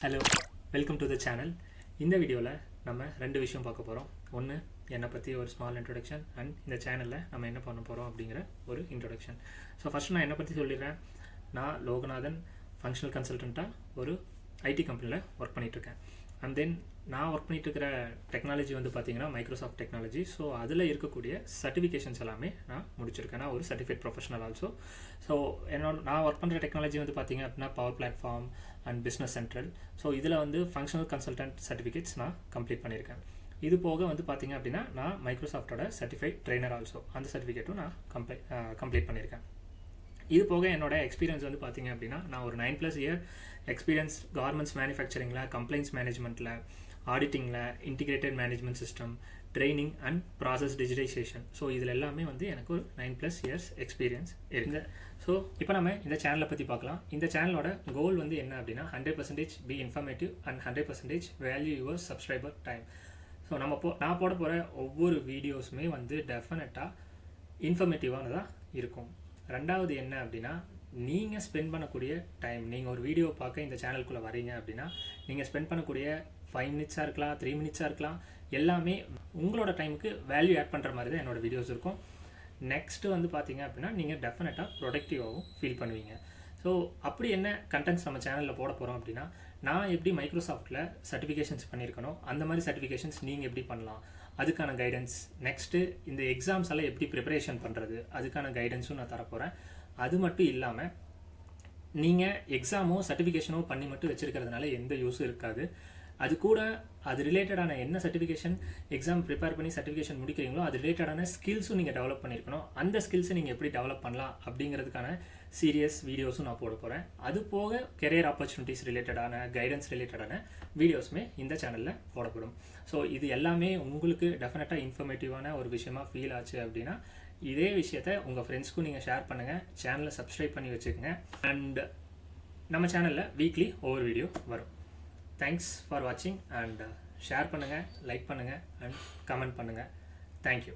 Hello, welcome to the channel. இந்த வீடியோவில் நம்ம ரெண்டு விஷயம் பார்க்க போகிறோம். ஒன்று, என்னை பற்றி ஒரு ஸ்மால் இன்ட்ரொடக்ஷன், அண்ட் இந்த சேனலில் நம்ம என்ன பண்ண போகிறோம் அப்படிங்கிற ஒரு இன்ட்ரொடக்ஷன். ஸோ ஃபஸ்ட்டு நான் என்னை பற்றி சொல்லிடுறேன். நான் லோகநாதன் ஃபங்க்ஷனல் கன்சல்டண்ட்டாக ஒரு ஐடி கம்பெனியில் ஒர்க் பண்ணிகிட்ருக்கேன். அண்ட் தென் நான் ஒர்க் பண்ணிகிட்ருக்கிற டெக்னாலஜி வந்து பார்த்திங்கன்னா மைக்ரோசாஃப்ட் டெக்னாலஜி. ஸோ அதில் இருக்கக்கூடிய சர்டிஃபிகேஷன்ஸ் எல்லாமே நான் முடிச்சிருக்கேன். நான் ஒரு சர்டிஃபிகேட் ப்ரொஃபஷனல் ஆல்சோ. ஸோ நான் ஒர்க் பண்ணுற டெக்னாலஜி வந்து பார்த்திங்க அப்படின்னா power platform and business central. So இதில் வந்து ஃபங்க்ஷனல் கன்சல்டன்ட் சர்டிஃபிகேட்ஸ் நான் கம்ப்ளீட் பண்ணியிருக்கேன். இது போக வந்து பார்த்திங்க அப்படின்னா நான் மைக்ரோசாஃப்டோட சர்டிஃபைட் ட்ரெயினர் ஆல்சோ, அந்த சர்டிஃபிகேட்டும் நான் கம்ப்ளீட் பண்ணியிருக்கேன். இது போக என்னோட எக்ஸ்பீரியன்ஸ் வந்து பார்த்திங்க அப்படின்னா நான் ஒரு 9+ இயர் எக்ஸ்பீரியன்ஸ் கார்மெண்ட்ஸ் மேனுஃபேக்சரிங்கில், கம்ப்ளைண்ட்ஸ் மேனேஜ்மெண்ட்டில், ஆடிட்டிங்கில், integrated management system, training and process digitization. So இதில் எல்லாமே வந்து எனக்கு ஒரு 9+ இயர்ஸ் எக்ஸ்பீரியன்ஸ் இருக்குது. ஸோ இப்போ நம்ம இந்த சேனலை பற்றி பார்க்கலாம். இந்த சேனலோட கோல் வந்து என்ன அப்படின்னா 100% be informative and 100% value your subscriber time. So நான் போட போகிற ஒவ்வொரு வீடியோஸுமே வந்து டெஃபினட்டாக இன்ஃபர்மேட்டிவானதாக இருக்கும். ரெண்டாவது என்ன அப்படின்னா, நீங்கள் ஸ்பெண்ட் பண்ணக்கூடிய டைம், நீங்கள் ஒரு வீடியோ பார்க்க இந்த சேனலுக்குள்ளே வரீங்க அப்படின்னா நீங்கள் ஸ்பெண்ட் பண்ணக்கூடிய 5 மினிட்ஸாக இருக்கலாம், 3 மினிட்ஸாக இருக்கலாம், எல்லாமே உங்களோட டைமுக்கு வேல்யூ ஆட் பண்ணுற மாதிரி தான் என்னோடய வீடியோஸ் இருக்கும். நெக்ஸ்ட்டு வந்து பார்த்தீங்க அப்படின்னா நீங்கள் டெஃபினட்டாக ப்ரொடக்டிவாகவும் ஃபீல் பண்ணுவீங்க. ஸோ அப்படி என்ன கண்டென்ட்ஸ் நம்ம சேனலில் போட போகிறோம் அப்படின்னா, நான் எப்படி மைக்ரோசாஃப்ட்டில் சர்டிஃபிகேஷன்ஸ் பண்ணியிருக்கணும், அந்த மாதிரி சர்டிஃபிகேஷன்ஸ் நீங்கள் எப்படி பண்ணலாம், அதுக்கான கைடன்ஸ். நெக்ஸ்ட்டு இந்த எக்ஸாம்ஸ் எல்லாம் எப்படி ப்ரிப்பரேஷன் பண்ணுறது, அதுக்கான கைடன்ஸும் நான் தரப்போகிறேன். அது மட்டும் இல்லாமல் நீங்கள் எக்ஸாமோ சர்டிஃபிகேஷனோ பண்ணி மட்டும் வச்சுருக்கிறதுனால எந்த யூஸும் இருக்காது. அது கூட அது ரிலேட்டடான என்ன சர்டிஃபிகேஷன் எக்ஸாம் ப்ரிப்பேர் பண்ணி சர்டிஃபிகேஷன் முடிக்கிறீங்களோ அது ரிலேட்டடான ஸ்கில்ஸும் நீங்கள் டெவலப் பண்ணியிருக்கணும். அந்த ஸ்கில்ஸை நீங்கள் எப்படி டெவலப் பண்ணலாம் அப்படிங்கிறதுக்கான சீரியஸ் வீடியோஸும் நான் போட போகிறேன். அது போக கெரியர் ஆப்பர்ச்சுனிட்டிஸ் ரிலேட்டடான, கைடன்ஸ் ரிலேட்டடான வீடியோஸுமே இந்த சேனலில் போடப்படும். ஸோ இது எல்லாமே உங்களுக்கு டெஃபினட்டாக இன்ஃபர்மேட்டிவான ஒரு விஷயமா ஃபீல் ஆச்சு அப்படின்னா இதே விஷயத்தை உங்கள் ஃப்ரெண்ட்ஸ்க்கும் நீங்கள் ஷேர் பண்ணுங்கள். சேனலை சப்ஸ்கிரைப் பண்ணி வச்சுக்கோங்க. அண்ட் நம்ம சேனலில் வீக்லி ஒவ்வொரு வீடியோ வரும். தேங்க்ஸ் ஃபார் வாட்சிங். அண்ட் ஷேர் பண்ணுங்கள், லைக் பண்ணுங்கள் அண்ட் கமெண்ட் பண்ணுங்கள். தேங்க்யூ.